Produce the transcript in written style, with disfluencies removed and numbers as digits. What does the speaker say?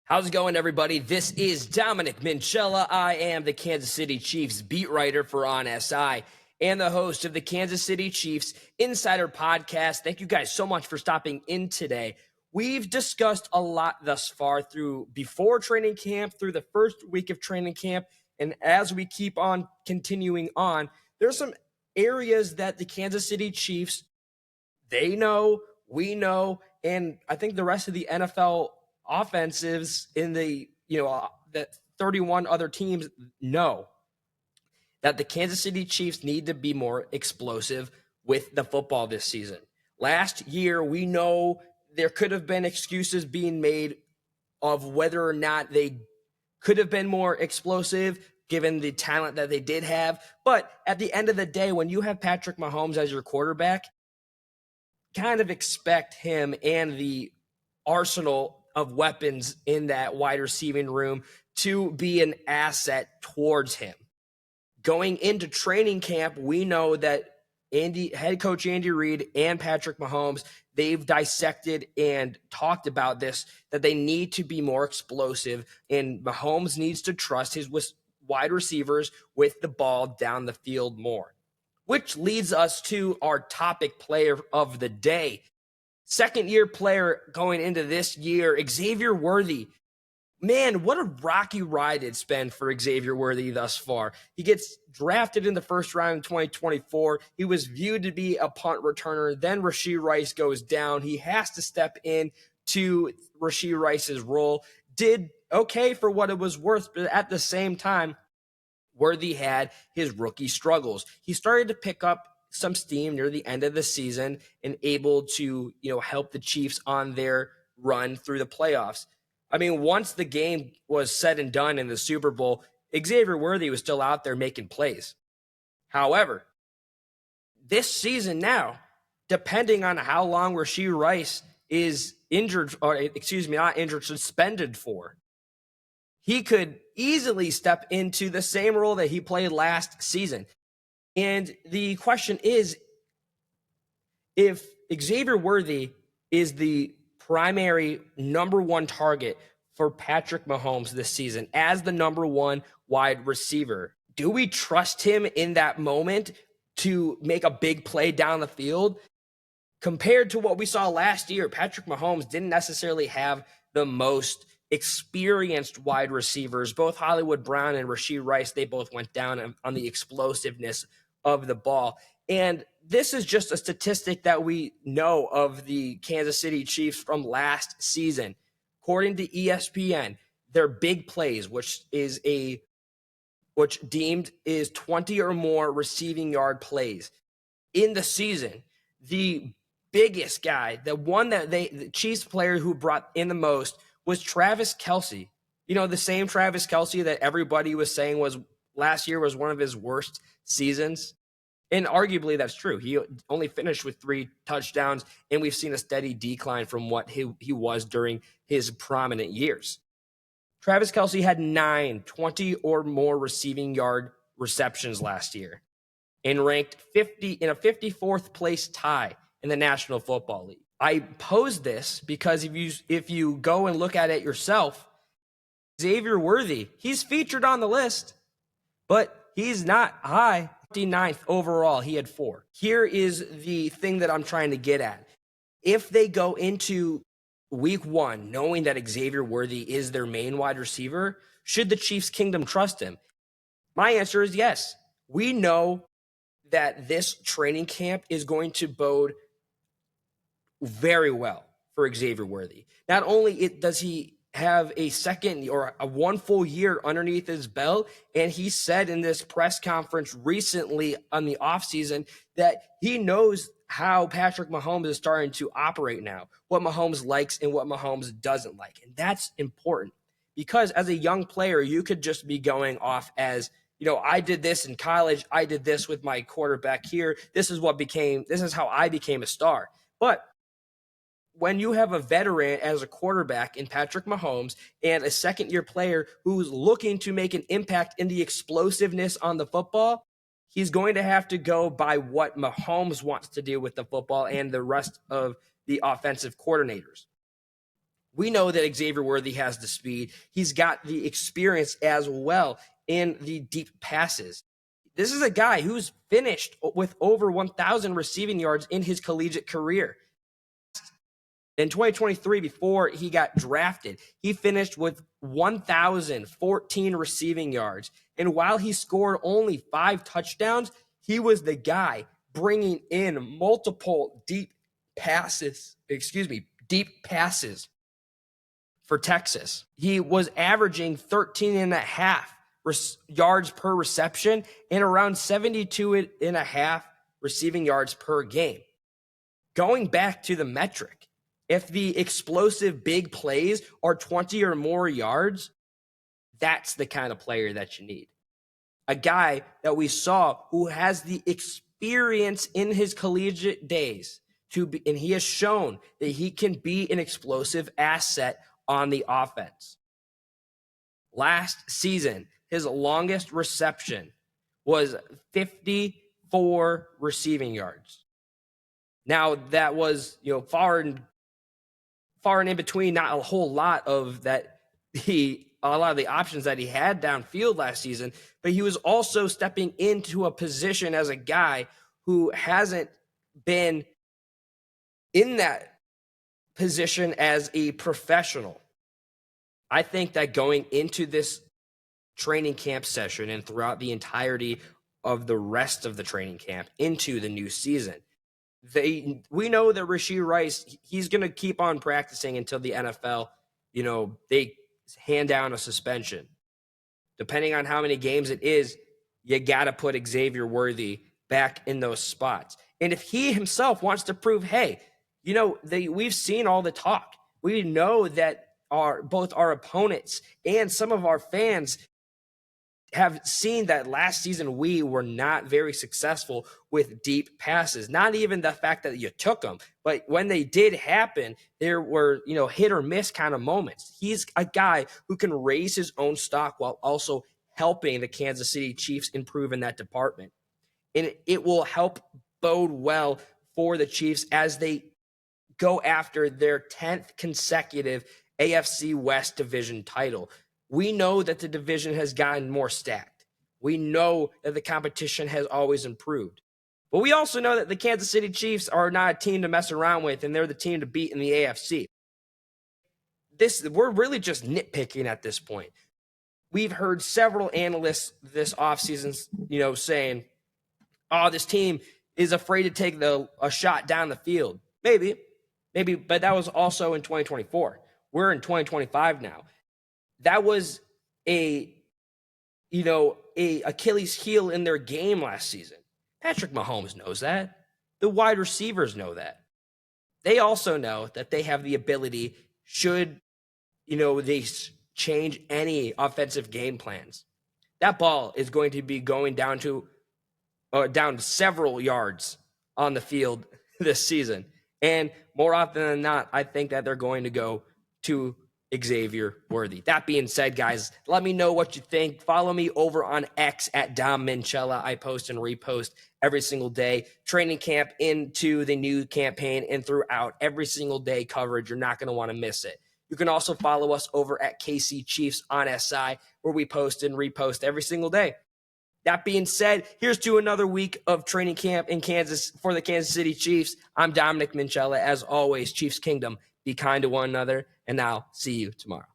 How's it going, everybody? This is Dominic Minchella. I am the Kansas City Chiefs beat writer for On SI and the host of the Kansas City Chiefs Insider Podcast. Thank you guys so much for stopping in today. We've discussed a lot thus far through before training camp, through the first week of training camp, and as we keep on continuing on, there's some areas that the Kansas City Chiefs, they know, we know, and I think the rest of the NFL offensives in the 31 other teams know that the Kansas City Chiefs need to be more explosive with the football this season. Last year, we know there could have been excuses being made of whether or not they could have been more explosive given the talent that they did have. But at the end of the day, when you have Patrick Mahomes as your quarterback, kind of expect him and the arsenal of weapons in that wide receiving room to be an asset towards him. Going into training camp, we know that head coach Andy Reid and Patrick Mahomes, they've dissected and talked about this, that they need to be more explosive, and Mahomes needs to trust his wide receivers with the ball down the field more. Which leads us to our topic player of the day. Second-year player going into this year, Xavier Worthy. Man, what a rocky ride it's been for Xavier Worthy thus far. He gets drafted in the first round in 2024. He was viewed to be a punt returner. Then Rashee Rice goes down. He has to step in to Rashee Rice's role. Did okay for what it was worth, but at the same time, Worthy had his rookie struggles. He started to pick up some steam near the end of the season and able to, help the Chiefs on their run through the playoffs. I mean, once the game was said and done in the Super Bowl, Xavier Worthy was still out there making plays. However, this season now, depending on how long Rashee Rice is suspended for, he could easily step into the same role that he played last season. And the question is, if Xavier Worthy is the primary number one target for Patrick Mahomes this season as the number one wide receiver, do we trust him in that moment to make a big play down the field? Compared to what we saw last year, Patrick Mahomes didn't necessarily have the most experienced wide receivers. Both Hollywood Brown and Rashee Rice, they both went down on the explosiveness of the ball. And this is just a statistic that we know of the Kansas City Chiefs from last season. According to ESPN, their big plays, which deemed is 20 or more receiving yard plays in the season, the biggest guy, the Chiefs player who brought in the most was Travis Kelce. The same Travis Kelce that everybody was saying was last year was one of his worst seasons. And arguably that's true. He only finished with 3 touchdowns, and we've seen a steady decline from what he was during his prominent years. Travis Kelce had 20 or more receiving yard receptions last year and ranked in a 54th place tie in the National Football League. I pose this because if you go and look at it yourself, Xavier Worthy, he's featured on the list, but he's not high. 59th overall, he had 4. Here is the thing that I'm trying to get at. If they go into week 1 knowing that Xavier Worthy is their main wide receiver, should the Chiefs Kingdom trust him? My answer is yes. We know that this training camp is going to bode very well for Xavier Worthy. Not only does he have a second or a 1 full year underneath his belt, and he said in this press conference recently on the offseason that he knows how Patrick Mahomes is starting to operate now, what Mahomes likes and what Mahomes doesn't like. And that's important because as a young player, you could just be going off as, I did this in college. I did this with my quarterback here. This is how I became a star. But when you have a veteran as a quarterback in Patrick Mahomes and a second-year player who's looking to make an impact in the explosiveness on the football, he's going to have to go by what Mahomes wants to do with the football and the rest of the offensive coordinators. We know that Xavier Worthy has the speed. He's got the experience as well in the deep passes. This is a guy who's finished with over 1,000 receiving yards in his collegiate career. In 2023, before he got drafted, he finished with 1,014 receiving yards. And while he scored only 5 touchdowns, he was the guy bringing in multiple deep passes for Texas. He was averaging 13 and a half yards per reception and around 72 and a half receiving yards per game. Going back to the metric, if the explosive big plays are 20 or more yards, that's the kind of player that you need. A guy that we saw who has the experience in his collegiate days and he has shown that he can be an explosive asset on the offense. Last season, his longest reception was 54 receiving yards. Now that was, far and in between, not a whole lot of that. A lot of the options that he had downfield last season, but he was also stepping into a position as a guy who hasn't been in that position as a professional. I think that going into this training camp session and throughout the entirety of the rest of the training camp into the new season, we know that Rashee Rice, he's going to keep on practicing until the NFL, they hand down a suspension. Depending on how many games it is, you got to put Xavier Worthy back in those spots. And if he himself wants to prove, hey, we've seen all the talk. We know that both our opponents and some of our fans have seen that last season we were not very successful with deep passes. Not even the fact that you took them, but when they did happen, there were, hit or miss kind of moments. He's a guy who can raise his own stock while also helping the Kansas City Chiefs improve in that department. And it will help bode well for the Chiefs as they go after their 10th consecutive AFC West division title. We know that the division has gotten more stacked. We know that the competition has always improved. But we also know that the Kansas City Chiefs are not a team to mess around with, and they're the team to beat in the AFC. We're really just nitpicking at this point. We've heard several analysts this offseason, saying, oh, this team is afraid to take a shot down the field. Maybe, but that was also in 2024. We're in 2025 now. That was a Achilles heel in their game last season. Patrick Mahomes knows that. The wide receivers know that. They also know that they have the ability, should, they change any offensive game plans. That ball is going to be going down several yards on the field this season. And more often than not, I think that they're going to go to Xavier Worthy. That being said, guys, let me know what you think. Follow me over on X at Dom Minchella. I post and repost every single day. Training camp into the new campaign and throughout every single day coverage. You're not going to want to miss it. You can also follow us over at KC Chiefs on SI, where we post and repost every single day. That being said, here's to another week of training camp in Kansas for the Kansas City Chiefs. I'm Dominic Minchella. As always, Chiefs Kingdom, be kind to one another, and I'll see you tomorrow.